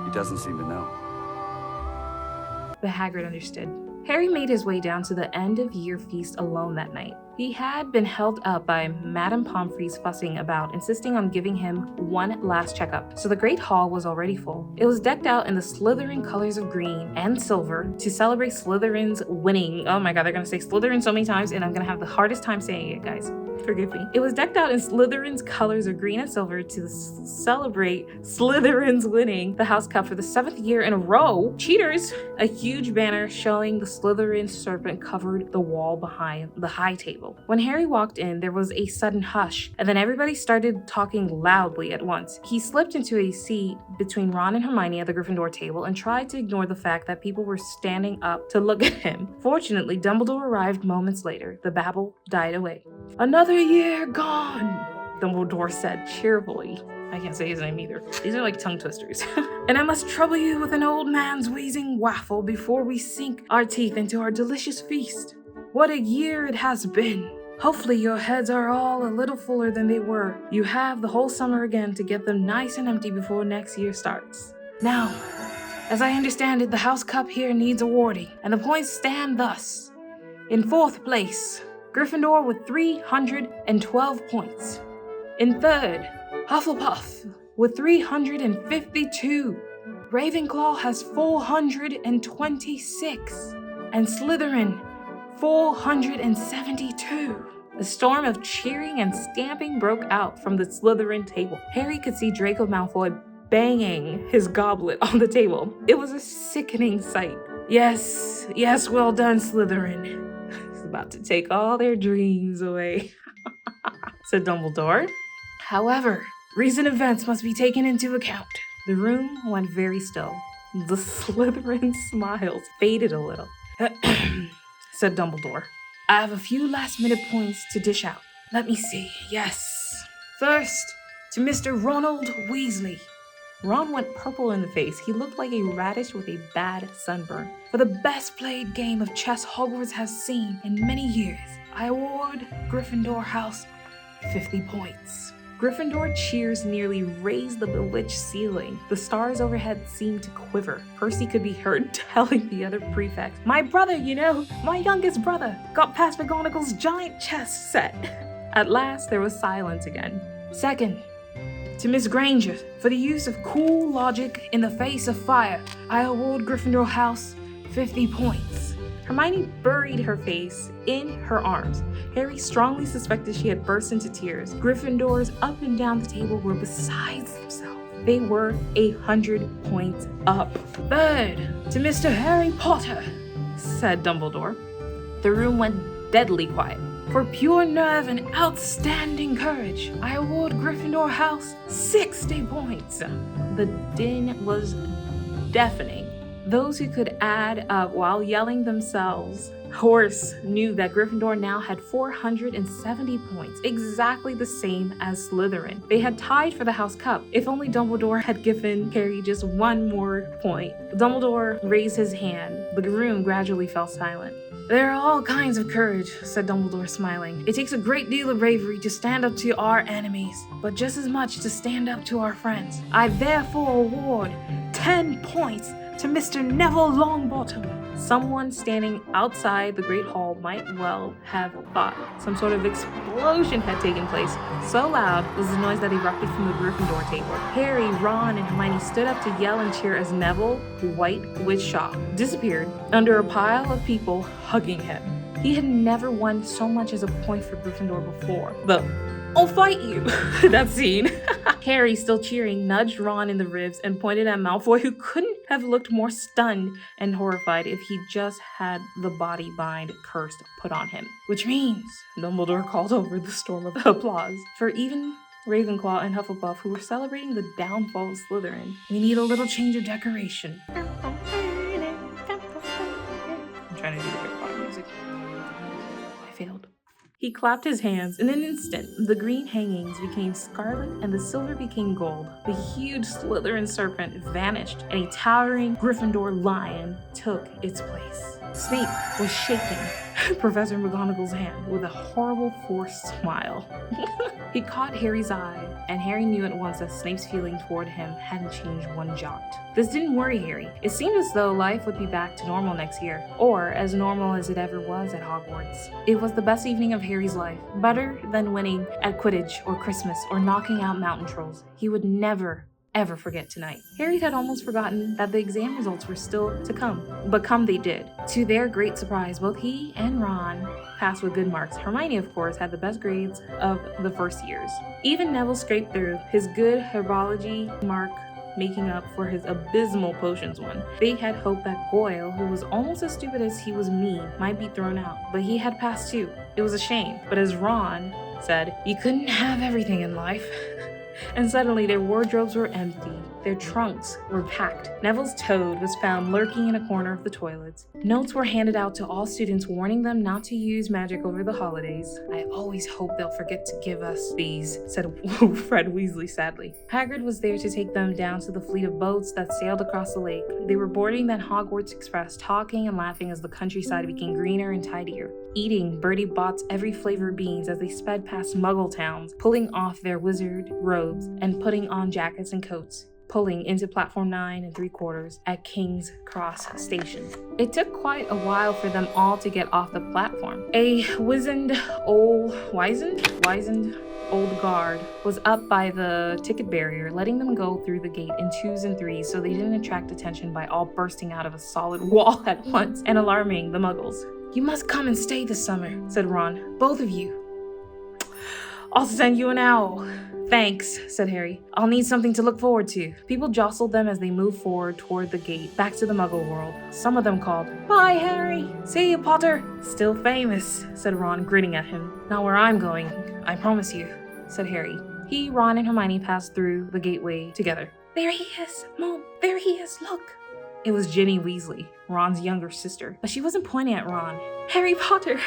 He doesn't seem to know. But Hagrid understood. Harry made his way down to the end-of-year feast alone that night. He had been held up by Madame Pomfrey's fussing about, insisting on giving him one last checkup, so the Great Hall was already full. It was decked out in the Slytherin colors of green and silver to celebrate Slytherin's winning. Oh my god, they're gonna say Slytherin so many times, and I'm gonna have the hardest time saying it, guys. Forgive me. It was decked out in Slytherin's colors of green and silver to celebrate Slytherin's winning the House Cup for the 7th year in a row. Cheaters! A huge banner showing the Slytherin serpent covered the wall behind the high table. When Harry walked in, there was a sudden hush, and then everybody started talking loudly at once. He slipped into a seat between Ron and Hermione at the Gryffindor table and tried to ignore the fact that people were standing up to look at him. Fortunately, Dumbledore arrived moments later. The babble died away. Another year gone, Dumbledore said cheerfully. I can't say his name either. These are like tongue twisters. And I must trouble you with an old man's wheezing waffle before we sink our teeth into our delicious feast. What a year it has been. Hopefully your heads are all a little fuller than they were. You have the whole summer again to get them nice and empty before next year starts. Now, as I understand it, the House Cup here needs awarding, and the points stand thus. In 4th place, Gryffindor with 312 points. In 3rd, Hufflepuff with 352. Ravenclaw has 426. And Slytherin, 472. A storm of cheering and stamping broke out from the Slytherin table. Harry could see Draco Malfoy banging his goblet on the table. It was a sickening sight. Yes, well done, Slytherin. About to take all their dreams away, said Dumbledore. However, recent events must be taken into account. The room went very still. The Slytherin smiles faded a little. Said Dumbledore. I have a few last-minute points to dish out. Let me see. Yes. First, to Mr. Ronald Weasley. Ron went purple in the face. He looked like a radish with a bad sunburn. For the best played game of chess Hogwarts has seen in many years, I award Gryffindor House 50 points. Gryffindor cheers nearly raised the bewitched ceiling. The stars overhead seemed to quiver. Percy could be heard telling the other prefects, my brother, my youngest brother, got past McGonagall's giant chess set. At last, there was silence again. Second, to Miss Granger, for the use of cool logic in the face of fire, I award Gryffindor House 50 points. Hermione buried her face in her arms. Harry strongly suspected she had burst into tears. Gryffindors up and down the table were beside themselves. They were 100 points up. "Third, to Mr. Harry Potter," said Dumbledore. The room went deadly quiet. "For pure nerve and outstanding courage, I award Gryffindor House 60 points." The din was deafening. Those who could add up while yelling themselves hoarse knew that Gryffindor now had 470 points, exactly the same as Slytherin. They had tied for the House Cup. If only Dumbledore had given Harry just one more point. Dumbledore raised his hand. The room gradually fell silent. "There are all kinds of courage," said Dumbledore, smiling. "It takes a great deal of bravery to stand up to our enemies, but just as much to stand up to our friends. I therefore award 10 points to Mr. Neville Longbottom." Someone standing outside the Great Hall might well have thought some sort of explosion had taken place. So loud was the noise that erupted from the Gryffindor table. Harry, Ron, and Hermione stood up to yell and cheer as Neville, white with shock, disappeared under a pile of people hugging him. He had never won so much as a point for Gryffindor before. "I'll fight you," that scene. Harry, still cheering, nudged Ron in the ribs and pointed at Malfoy, who couldn't have looked more stunned and horrified if he just had the body bind curse put on him. "Which means," Dumbledore called over the storm of applause, for even Ravenclaw and Hufflepuff, who were celebrating the downfall of Slytherin, "we need a little change of decoration." I'm trying to do the Harry Potter music. I failed. He clapped his hands. In an instant, the green hangings became scarlet and the silver became gold. The huge Slytherin serpent vanished and a towering Gryffindor lion took its place. Snape was shaking Professor McGonagall's hand with a horrible forced smile. He caught Harry's eye, and Harry knew at once that Snape's feeling toward him hadn't changed one jot. This didn't worry Harry. It seemed as though life would be back to normal next year, or as normal as it ever was at Hogwarts. It was the best evening of Harry's life, better than winning at Quidditch or Christmas or knocking out mountain trolls. He would never ever forget tonight. Harry had almost forgotten that the exam results were still to come, but come they did. To their great surprise, both he and Ron passed with good marks. Hermione, of course, had the best grades of the first years. Even Neville scraped through, his good herbology mark making up for his abysmal potions one. They had hoped that Goyle, who was almost as stupid as he was mean, might be thrown out, but he had passed too. It was a shame, but as Ron said, "You couldn't have everything in life." And suddenly their wardrobes were empty. Their trunks were packed. Neville's toad was found lurking in a corner of the toilets. Notes were handed out to all students warning them not to use magic over the holidays. "I always hope they'll forget to give us these," said Fred Weasley sadly. Hagrid was there to take them down to the fleet of boats that sailed across the lake. They were boarding that Hogwarts Express, talking and laughing as the countryside became greener and tidier. Eating Bertie Bott's every flavor beans as they sped past Muggle towns, pulling off their wizard robes and putting on jackets and coats, pulling into platform 9 3/4 at King's Cross Station. It took quite a while for them all to get off the platform. A wizened old guard was up by the ticket barrier, letting them go through the gate in 2s and 3s so they didn't attract attention by all bursting out of a solid wall at once and alarming the Muggles. "You must come and stay this summer," said Ron. "Both of you." "I'll send you an owl." "Thanks," said Harry. "I'll need something to look forward to." People jostled them as they moved forward toward the gate, back to the Muggle world. Some of them called, "Bye, Harry." "See you, Potter." "Still famous," said Ron, grinning at him. "Not where I'm going, I promise you," said Harry. He, Ron, and Hermione passed through the gateway together. "There he is, Mom, there he is, look." It was Ginny Weasley, Ron's younger sister, but she wasn't pointing at Ron. "Harry Potter,"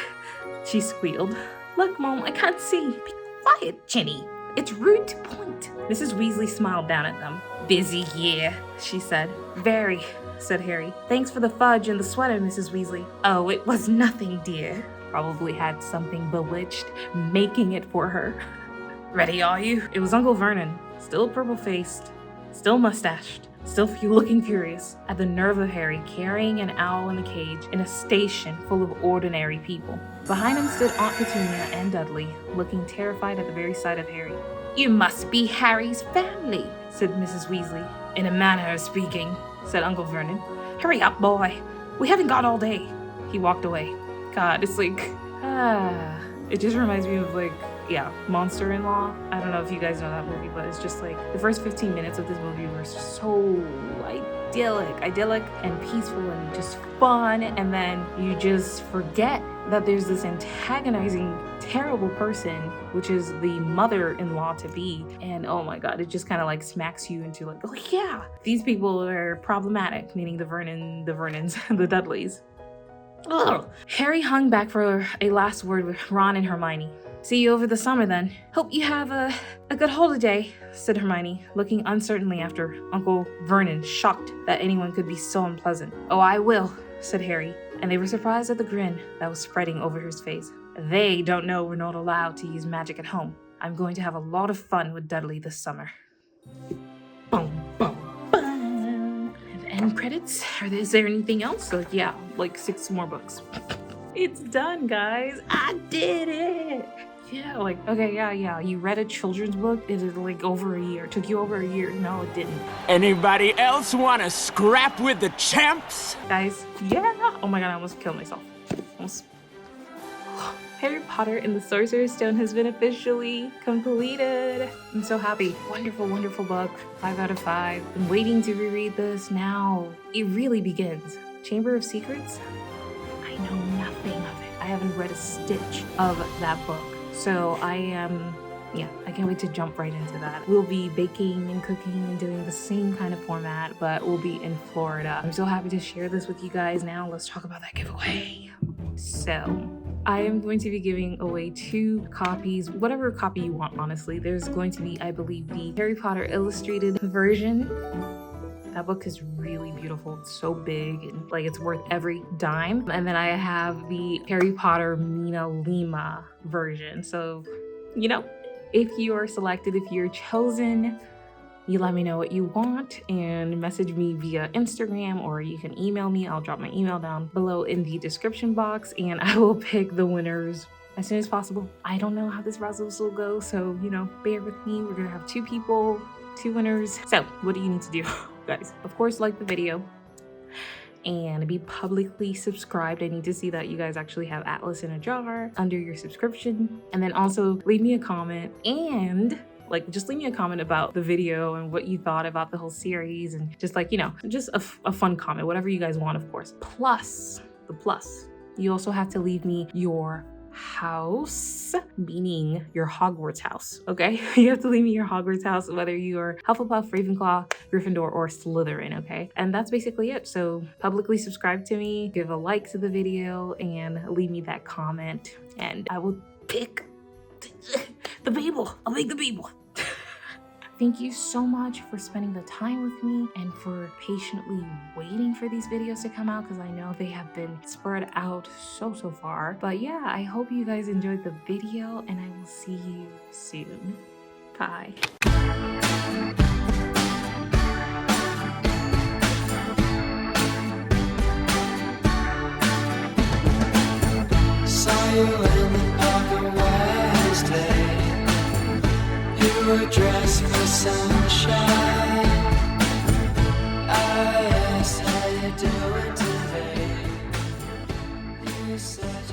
she squealed. "Look, Mom, I can't see." "Be quiet, Ginny. It's rude to point." Mrs. Weasley smiled down at them. "Busy year," she said. "Very," said Harry. "Thanks for the fudge and the sweater, Mrs. Weasley." "Oh, it was nothing, dear." Probably had something bewitched making it for her. "Ready, are you?" It was Uncle Vernon, still purple-faced, still mustached, still looking furious at the nerve of Harry carrying an owl in a cage in a station full of ordinary people. Behind him stood Aunt Petunia and Dudley, looking terrified at the very sight of Harry. "You must be Harry's family," said Mrs. Weasley. "In a manner of speaking," said Uncle Vernon. "Hurry up, boy. We haven't got all day." he walked away. God, it's like, it just reminds me of like, yeah, Monster-in-Law. I don't know if you guys know that movie, but it's just like the first 15 minutes of this movie were so idyllic and peaceful and just fun. And then you just forget that there's this antagonizing, terrible person, which is the mother-in-law to be. And oh my God, it just kind of like smacks you into like, oh yeah, these people are problematic, meaning the Vernons, the Dudleys. Ugh. Harry hung back for a last word with Ron and Hermione. See you over the summer then. Hope you have a good holiday, said Hermione, looking uncertainly after Uncle Vernon, shocked that anyone could be so unpleasant. Oh, I will, said Harry, and they were surprised at the grin that was spreading over his face. They don't know we're not allowed to use magic at home. I'm going to have a lot of fun with Dudley this summer. Boom, boom, boom. End credits? Is there anything else? Like, yeah, like 6 more books. It's done, guys. I did it. Yeah, like, okay, yeah. You read a children's book? It is like over a year. It took you over a year. No, it didn't. Anybody else want to scrap with the champs? Guys, yeah. Oh my God, I almost killed myself. Harry Potter and the Sorcerer's Stone has been officially completed. I'm so happy. Wonderful, wonderful book. 5 out of 5. Been waiting to reread this. Now it really begins. Chamber of Secrets? I know nothing of it. I haven't read a stitch of that book. So I can't wait to jump right into that. We'll be baking and cooking and doing the same kind of format, but we'll be in Florida. I'm so happy to share this with you guys. Now let's talk about that giveaway. So I am going to be giving away 2 copies, whatever copy you want, honestly. There's going to be, I believe, the Harry Potter illustrated version. That book is really beautiful. It's so big and like it's worth every dime. And then I have the Harry Potter Mina Lima version. So, you know, if you are selected, if you're chosen, you let me know what you want and message me via Instagram, or you can email me. I'll drop my email down below in the description box and I will pick the winners as soon as possible. I don't know how this process will go, so, you know, bear with me. We're gonna have 2 people, 2 winners. So what do you need to do, guys? Of course, like the video and be publicly subscribed. I need to see that you guys actually have Atlasinajar under your subscription. And then also leave me a comment and like just leave me a comment about the video and what you thought about the whole series, and just like, you know, just a fun comment, whatever you guys want, of course. Plus, you also have to leave me your house, meaning your Hogwarts house, okay? You have to leave me your Hogwarts house, whether you are Hufflepuff, Ravenclaw, Gryffindor, or Slytherin, okay? And that's basically it. So publicly subscribe to me, give a like to the video, and leave me that comment, and I will pick the people. I'll make the people. Thank you so much for spending the time with me and for patiently waiting for these videos to come out, because I know they have been spread out so far. But yeah, I hope you guys enjoyed the video and I will see you soon. Bye. Saw you in the park on Wednesday. You were dressed for sunshine. I asked how you doing today. You said